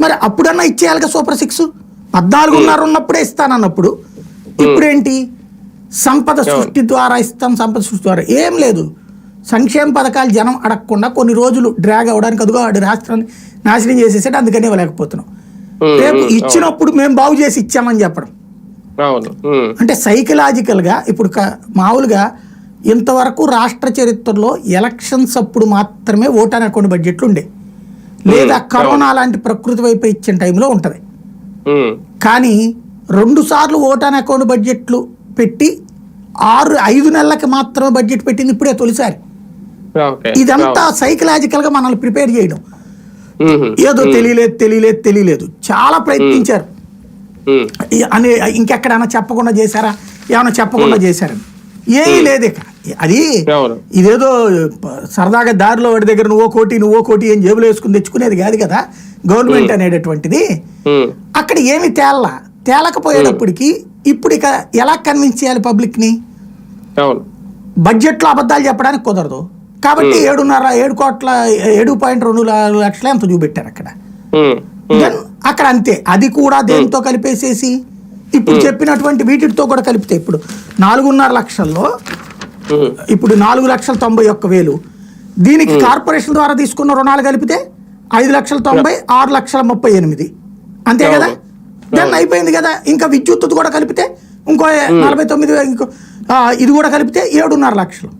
మరి అప్పుడన్నా ఇచ్చేయాలిగా సూపర్ 6. 14.5 ఉన్నప్పుడే ఇస్తానన్నప్పుడు ఇప్పుడేంటి సంపద సృష్టి ద్వారా ఇస్తాం, సంపద సృష్టి ద్వారా ఏం లేదు. సంక్షేమ పథకాలు జనం అడగకుండా కొన్ని రోజులు డ్రాగ్ అవ్వడానికి అదిగో వాడి రాష్ట్రాన్ని నాశనం చేసేసాడు, అందుకని ఇవ్వలేకపోతున్నాం. రేపు ఇచ్చినప్పుడు మేము బాగు చేసి ఇచ్చామని చెప్పడం అంటే సైకలాజికల్గా ఇప్పుడు మామూలుగా ఇంతవరకు రాష్ట్ర చరిత్రలో ఎలక్షన్స్ అప్పుడు మాత్రమే ఓటాన్ అకౌంట్ బడ్జెట్లు ఉండే, లేదా కరోనా లాంటి ప్రకృతి వైపు ఇచ్చిన టైంలో ఉంటుంది. కానీ 2 సార్లు ఓటాన్ అకౌంట్ బడ్జెట్లు పెట్టి 5 నెలలకి మాత్రమే బడ్జెట్ పెట్టింది ఇప్పుడే తొలిసారి. ఇదంతా సైకలాజికల్ గా మనల్ని ప్రిపేర్ చేయడం. ఏదో తెలియలేదు చాలా ప్రయత్నించారు. అని ఇంకెక్కడైనా చెప్పకుండా చేశారా, ఏమైనా చెప్పకుండా చేశారని ఏమీ లేదు. ఇక అది ఇదేదో సరదాగా దారిలో వాడి దగ్గర నువ్వో కోటి ఏం జేబులో వేసుకుని తెచ్చుకునేది కాదు కదా గవర్నమెంట్ అనేటటువంటిది. అక్కడ ఏమి తేలకపోయేటప్పటికి ఇప్పుడు ఇక ఎలా కన్విన్స్ చేయాలి పబ్లిక్ ని? బడ్జెట్ లో అబద్ధాలు చెప్పడానికి కుదరదు కాబట్టి 7.2 లక్షలు ఎంత చూపెట్టారు అక్కడ. దెన్ అక్కడ అంతే, అది కూడా దేంతో కలిపేసేసి ఇప్పుడు చెప్పినటువంటి వీటితో కూడా కలిపితే ఇప్పుడు 4.5 లక్షల్లో ఇప్పుడు 4,91,000 దీనికి కార్పొరేషన్ ద్వారా తీసుకున్న రుణాలు కలిపితే 5,90,000 6,38,000 అంతే కదా. దాన్ని అయిపోయింది కదా. ఇంకా విద్యుత్ కూడా కలిపితే ఇంకో 49,000 ఇంకో ఇది కూడా కలిపితే 7.5 లక్షలు.